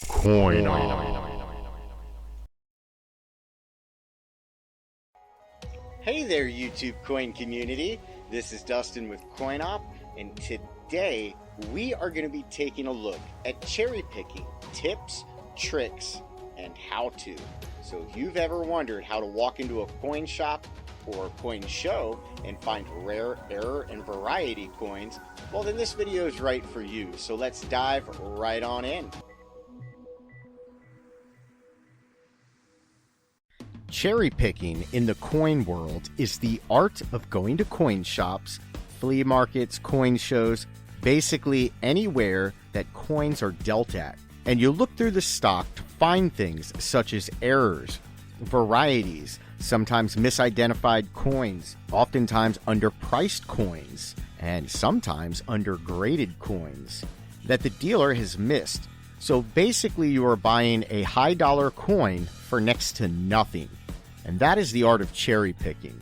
Coin on. Hey there, YouTube coin community. This is Dustin with CoinOp, and today we are going to be taking a look at cherry picking tips, tricks, and how to. So if you've ever wondered how to walk into a coin shop or coin show and find rare, error, and variety coins, well then this video is right for you. So let's dive right on in. Cherry picking in the coin world is the art of going to coin shops, flea markets, coin shows, basically anywhere that coins are dealt at. And you look through the stock to find things such as errors, varieties, sometimes misidentified coins, oftentimes underpriced coins, and sometimes undergraded coins that the dealer has missed. So basically you are buying a high dollar coin for next to nothing. And that is the art of cherry picking.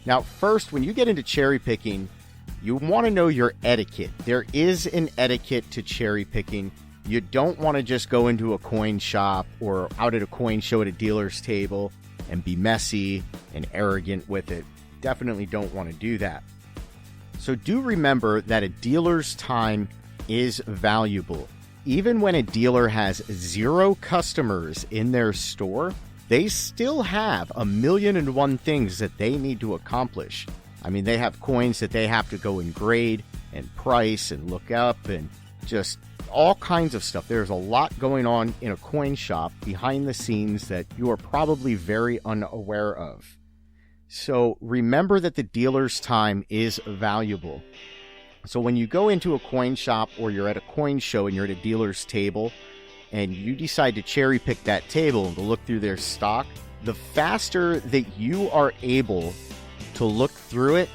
Now, first, when you get into cherry picking, you want to know your etiquette. There is an etiquette to cherry picking. You don't want to just go into a coin shop or out at a coin show at a dealer's table and be messy and arrogant with it. Definitely don't want to do that. So do remember that a dealer's time is valuable. Even when a dealer has 0 customers in their store, they still have 1,000,001 things that they need to accomplish. I mean, they have coins that they have to go and grade and price and look up and just all kinds of stuff. There's a lot going on in a coin shop behind the scenes that you are probably very unaware of. So remember that the dealer's time is valuable. So when you go into a coin shop or you're at a coin show and you're at a dealer's table and you decide to cherry pick that table and to look through their stock, the faster that you are able to look through it,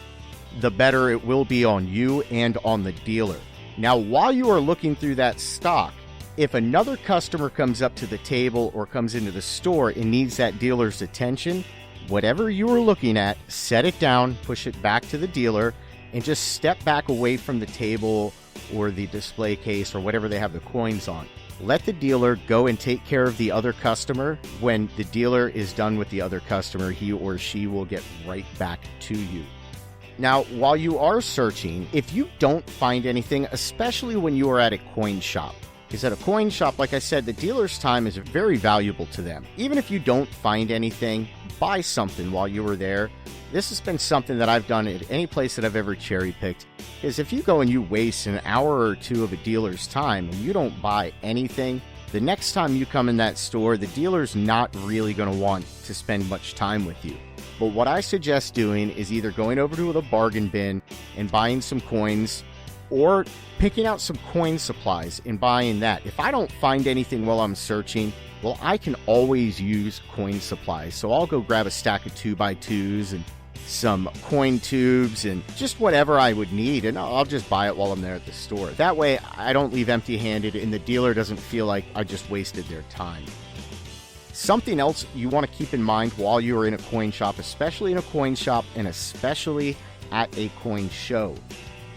the better it will be on you and on the dealer. Now, while you are looking through that stock, if another customer comes up to the table or comes into the store and needs that dealer's attention, whatever you are looking at, set it down, push it back to the dealer, and just step back away from the table or the display case or whatever they have the coins on. Let the dealer go and take care of the other customer. When the dealer is done with the other customer, he or she will get right back to you. Now, while you are searching, if you don't find anything, especially when you are at a coin shop, because at a coin shop, like I said, the dealer's time is very valuable to them. Even if you don't find anything, buy something while you were there. This has been something that I've done at any place that I've ever cherry picked, is if you go and you waste an hour or two of a dealer's time and you don't buy anything, the next time you come in that store, the dealer's not really going to want to spend much time with you. But what I suggest doing is either going over to the bargain bin and buying some coins, or picking out some coin supplies and buying that. If I don't find anything while I'm searching, well, I can always use coin supplies. So I'll go grab a stack of 2x2s and some coin tubes and just whatever I would need, and I'll just buy it while I'm there at the store. That way I don't leave empty-handed and the dealer doesn't feel like I just wasted their time. Something else you want to keep in mind while you're in a coin shop, especially in a coin shop and especially at a coin show,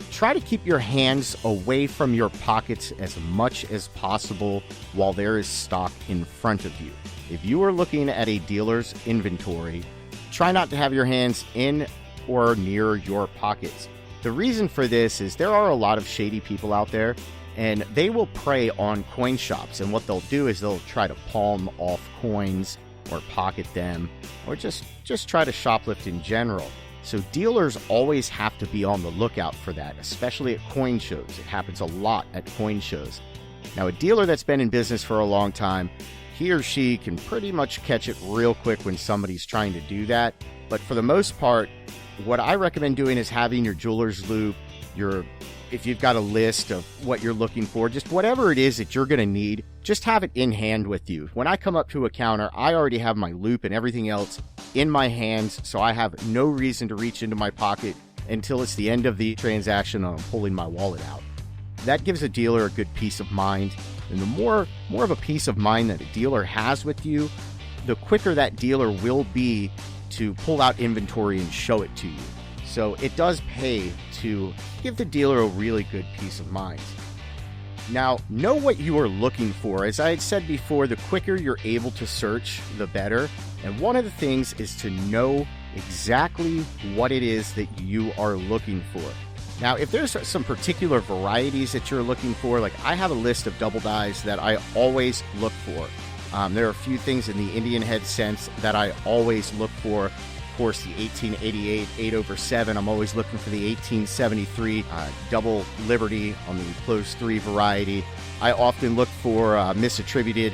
try to keep your hands away from your pockets as much as possible while there is stock in front of you. If you are looking at a dealer's inventory, try not to have your hands in or near your pockets. The reason for this is there are a lot of shady people out there, and they will prey on coin shops. And what they'll do is they'll try to palm off coins or pocket them, or just try to shoplift in general. So dealers always have to be on the lookout for that, especially at coin shows. It happens a lot at coin shows. Now, a dealer that's been in business for a long time, he or she can pretty much catch it real quick when somebody's trying to do that. But for the most part, what I recommend doing is having your jeweler's loupe, if you've got a list of what you're looking for, just whatever it is that you're going to need, just have it in hand with you. When I come up to a counter, I already have my loupe and everything else in my hands, so I have no reason to reach into my pocket until it's the end of the transaction and I'm pulling my wallet out. That gives a dealer a good peace of mind, and the more of a peace of mind that a dealer has with you, the quicker that dealer will be to pull out inventory and show it to you. So it does pay to give the dealer a really good peace of mind. Now, know what you are looking for. As I had said before, the quicker you're able to search, the better. And one of the things is to know exactly what it is that you are looking for. Now, if there's some particular varieties that you're looking for, like I have a list of double dyes that I always look for. There are a few things in the Indian head sense that I always look for. Of course, the 1888 8/7. I'm always looking for the 1873 double Liberty on the closed 3 variety. I often look for misattributed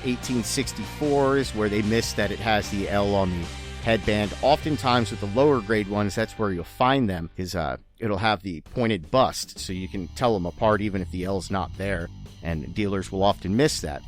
1864s where they miss that it has the L on the headband. Oftentimes with the lower grade ones, that's where you'll find them, is it'll have the pointed bust, so you can tell them apart even if the L's not there, and dealers will often miss that.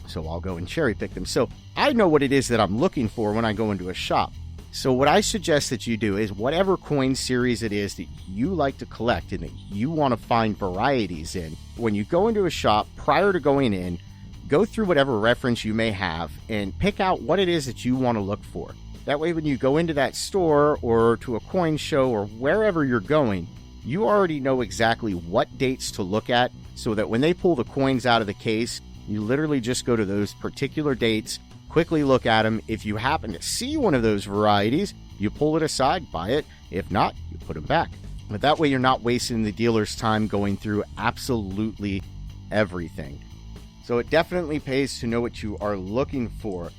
So I'll go and cherry pick them. So I know what it is that I'm looking for when I go into a shop. So what I suggest that you do is whatever coin series it is that you like to collect and that you want to find varieties in, when you go into a shop, prior to going in, go through whatever reference you may have and pick out what it is that you want to look for. That way, when you go into that store or to a coin show or wherever you're going, you already know exactly what dates to look at, so that when they pull the coins out of the case, you literally just go to those particular dates, quickly look at them. If you happen to see one of those varieties, you pull it aside, buy it. If not, you put them back. But that way you're not wasting the dealer's time going through absolutely everything. So it definitely pays to know what you are looking for.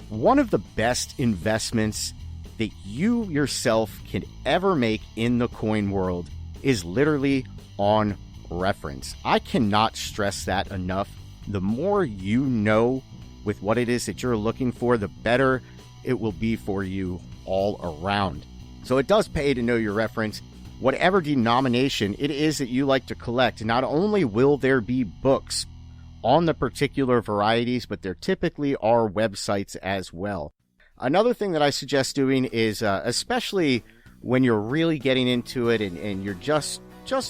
One of the best investments that you yourself can ever make in the coin world is literally on reference. I cannot stress that enough. The more you know with what it is that you're looking for, the better it will be for you all around. So it does pay to know your reference. Whatever denomination it is that you like to collect, not only will there be books on the particular varieties, but there typically are websites as well. Another thing that I suggest doing is, especially when you're really getting into it and you're just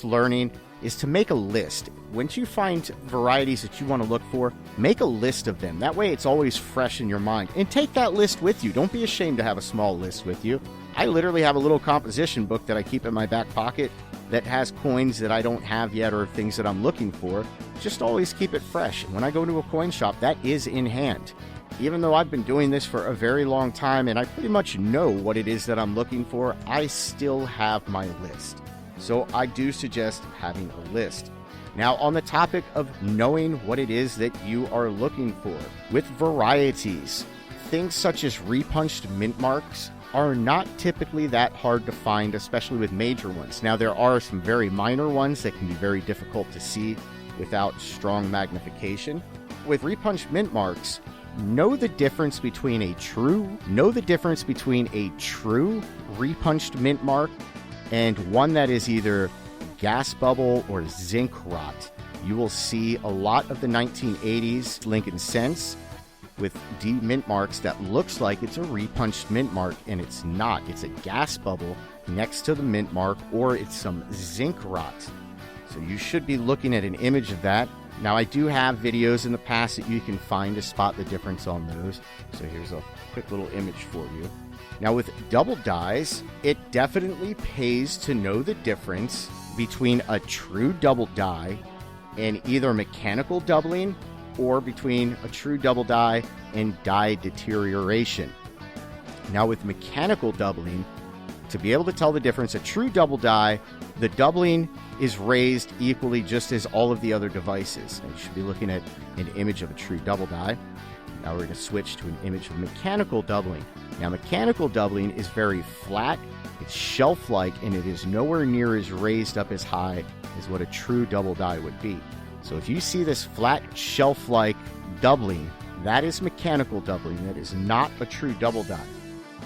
learning, is to make a list. Once you find varieties that you want to look for, make a list of them. That way it's always fresh in your mind. And take that list with you. Don't be ashamed to have a small list with you. I literally have a little composition book that I keep in my back pocket that has coins that I don't have yet or things that I'm looking for. Just always keep it fresh. And when I go to a coin shop, that is in hand. Even though I've been doing this for a very long time and I pretty much know what it is that I'm looking for, I still have my list. So I do suggest having a list. Now, on the topic of knowing what it is that you are looking for, with varieties, things such as repunched mint marks are not typically that hard to find, especially with major ones. Now, there are some very minor ones that can be very difficult to see without strong magnification. With repunched mint marks, know the difference between a true repunched mint mark and one that is either gas bubble or zinc rot. You will see a lot of the 1980s Lincoln Cents with D mint marks that looks like it's a repunched mint mark, and it's not. It's a gas bubble next to the mint mark, or it's some zinc rot. So you should be looking at an image of that. Now, I do have videos in the past that you can find to spot the difference on those. So here's a quick little image for you. Now, with double dyes, it definitely pays to know the difference between a true double dye and either mechanical doubling or between a true double dye and dye deterioration. Now, with mechanical doubling, to be able to tell the difference, a true double dye, the doubling is raised equally just as all of the other devices. And you should be looking at an image of a true double dye. Now we're going to switch to an image of mechanical doubling. Now, mechanical doubling is very flat, it's shelf-like, and it is nowhere near as raised up as high as what a true double dye would be. So if you see this flat shelf-like doubling, that is mechanical doubling. That is not a true double dye.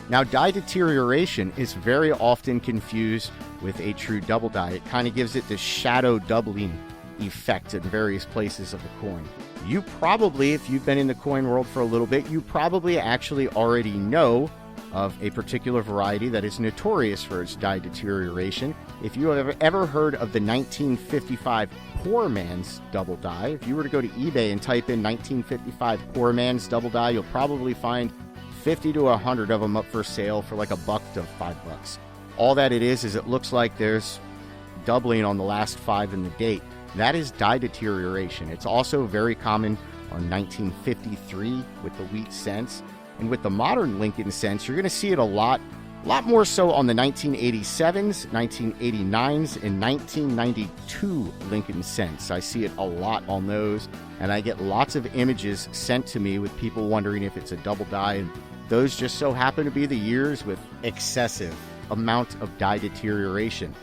Now, dye deterioration is very often confused with a true double dye. It kind of gives it this shadow doubling effect in various places of the coin. You probably, if you've been in the coin world for a little bit, you probably actually already know of a particular variety that is notorious for its dye deterioration. If you have ever heard of the 1955 Poor Man's double dye, if you were to go to eBay and type in 1955 Poor Man's double dye, you'll probably find 50 to 100 of them up for sale for like $1 to $5. All that it is it looks like there's doubling on the last 5 in the date. That is die deterioration. It's also very common on 1953 with the wheat cents. And with the modern Lincoln cents, you're going to see it a lot more so on the 1987s, 1989s, and 1992 Lincoln cents. I see it a lot on those, and I get lots of images sent to me with people wondering if it's a double die, and those just so happen to be the years with excessive amount of die deterioration.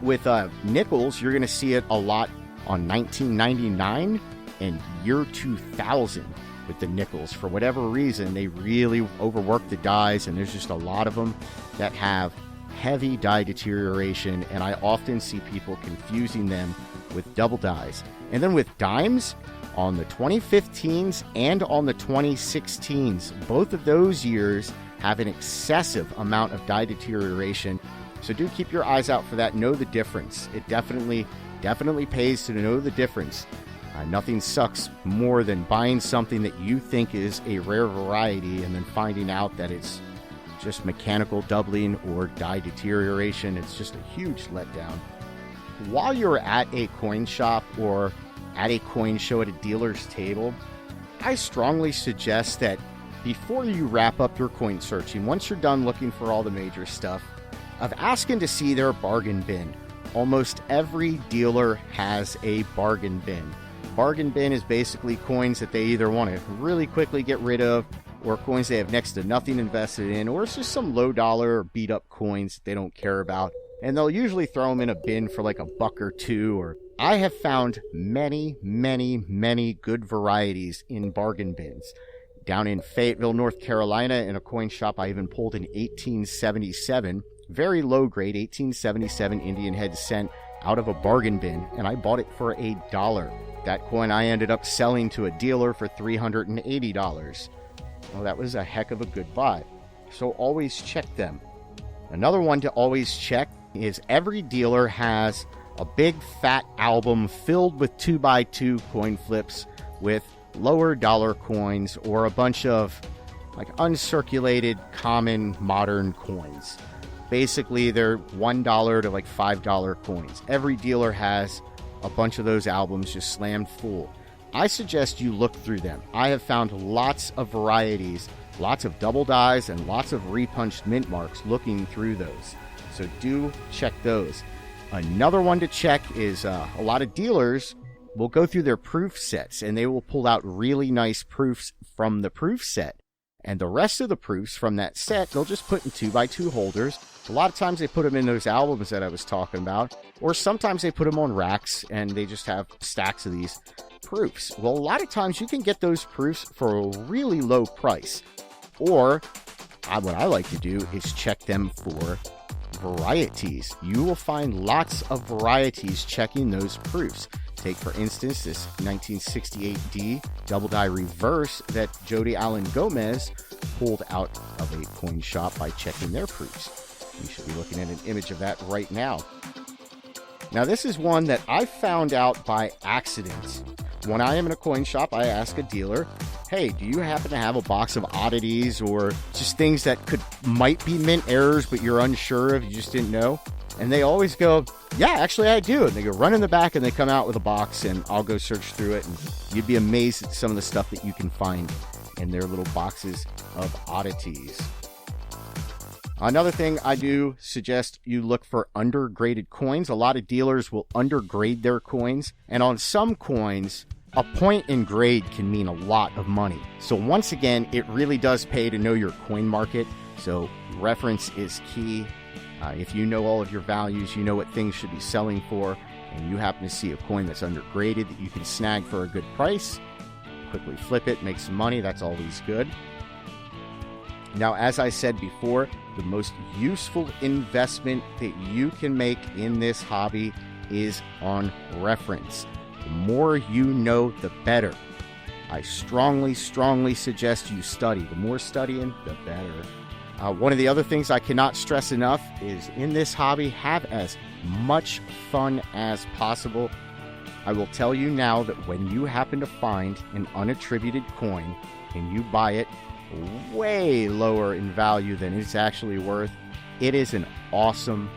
With nickels, you're going to see it a lot on 1999 and year 2000. With the nickels, for whatever reason, they really overwork the dies, and there's just a lot of them that have heavy die deterioration, and I often see people confusing them with double dies. And then with dimes, on the 2015s and on the 2016s, both of those years have an excessive amount of die deterioration. So do keep your eyes out for that. Know the difference. It definitely pays to know the difference. Nothing sucks more than buying something that you think is a rare variety and then finding out that it's just mechanical doubling or die deterioration. It's just a huge letdown. While you're at a coin shop or at a coin show at a dealer's table, I strongly suggest that before you wrap up your coin searching, once you're done looking for all the major stuff, of asking to see their bargain bin. Almost every dealer has a bargain bin. Bargain bin is basically coins that they either want to really quickly get rid of, or coins they have next to nothing invested in, or it's just some low dollar or beat up coins that they don't care about. And they'll usually throw them in a bin for like $1 or $2. Or I have found many good varieties in bargain bins. Down in Fayetteville, North Carolina, in a coin shop, I even pulled an 1877, very low grade 1877 Indian head cent out of a bargain bin, and I bought it for $1. That coin I ended up selling to a dealer for $380. Well, that was a heck of a good buy. So always check them. Another one to always check is every dealer has a big fat album filled with 2x2 coin flips with lower dollar coins or a bunch of like uncirculated common modern coins. Basically, they're $1 to like $5 coins. Every dealer has a bunch of those albums just slammed full. I suggest you look through them. I have found lots of varieties, lots of double dies, and lots of repunched mint marks looking through those. So do check those. Another one to check is a lot of dealers will go through their proof sets, and they will pull out really nice proofs from the proof set. And the rest of the proofs from that set, they'll just put in 2x2 holders. A lot of times they put them in those albums that I was talking about, or sometimes they put them on racks and they just have stacks of these proofs. Well, a lot of times you can get those proofs for a really low price. Or what I like to do is check them for varieties. You will find lots of varieties checking those proofs. Take, for instance, this 1968D double die reverse that Jody Allen Gomez pulled out of a coin shop by checking their proofs. You should be looking at an image of that right now. Now, this is one that I found out by accident. When I am in a coin shop, I ask a dealer, hey, do you happen to have a box of oddities or just things that might be mint errors, but you're unsure of, you just didn't know? And they always go, yeah, actually I do. And they go run in the back and they come out with a box, and I'll go search through it. And you'd be amazed at some of the stuff that you can find in their little boxes of oddities. Another thing I do suggest you look for undergraded coins. A lot of dealers will undergrade their coins, and on some coins, a point in grade can mean a lot of money. So once again, it really does pay to know your coin market. So reference is key. If you know all of your values, you know what things should be selling for, and you happen to see a coin that's undergraded that you can snag for a good price, quickly flip it, make some money. That's always good. Now, as I said before, the most useful investment that you can make in this hobby is on reference. The more you know, the better. I strongly suggest you study. The more studying, the better. One of the other things I cannot stress enough is in this hobby, have as much fun as possible. I will tell you now that when you happen to find an unattributed coin and you buy it way lower in value than it's actually worth, it is an awesome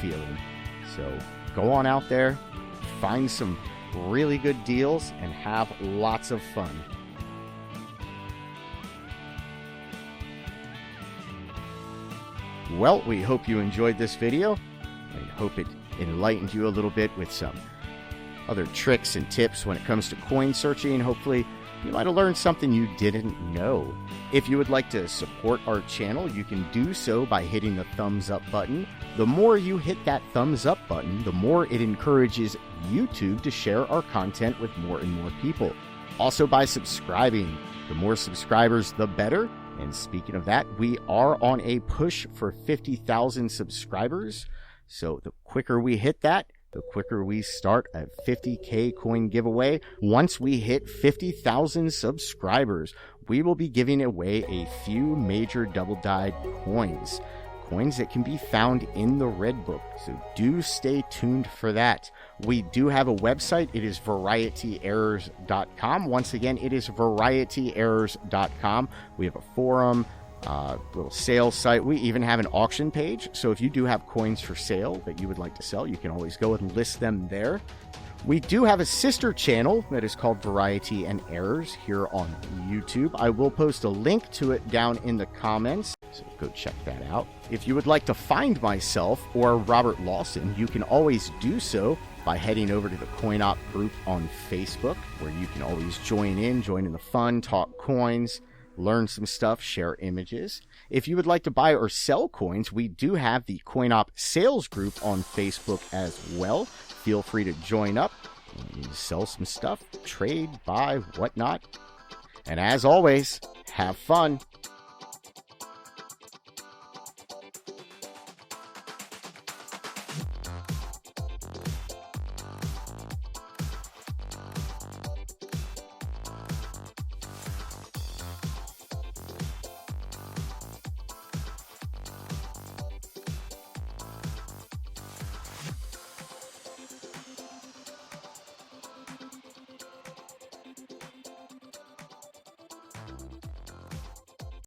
feeling. So go on out there, find some really good deals, and have lots of fun. Well, we hope you enjoyed this video. I hope it enlightened you a little bit with some other tricks and tips when it comes to coin searching. Hopefully, you might have learned something you didn't know. If you would like to support our channel, you can do so by hitting the thumbs up button. The more you hit that thumbs up button, the more it encourages YouTube to share our content with more and more people. Also by subscribing. The more subscribers, the better. And speaking of that, we are on a push for 50,000 subscribers. So the quicker we hit that, the quicker we start a 50K coin giveaway. Once we hit 50,000 subscribers, we will be giving away a few major double-dyed coins. Coins that can be found in the Red Book. So do stay tuned for that. We do have a website. It is VarietyErrors.com. Once again, it is VarietyErrors.com. We have a forum, little sales site. We even have an auction page. So if you do have coins for sale that you would like to sell, you can always go and list them there. We do have a sister channel that is called Variety and Errors here on YouTube. I will post a link to it down in the comments, so go check that out. If you would like to find myself or Robert Lawson, you can always do so by heading over to the CoinOp group on Facebook, where you can always join in the fun, talk coins, learn some stuff, share images. If you would like to buy or sell coins, we do have the CoinOp sales group on Facebook as well. Feel free to join up and sell some stuff, trade, buy, whatnot. And as always, have fun.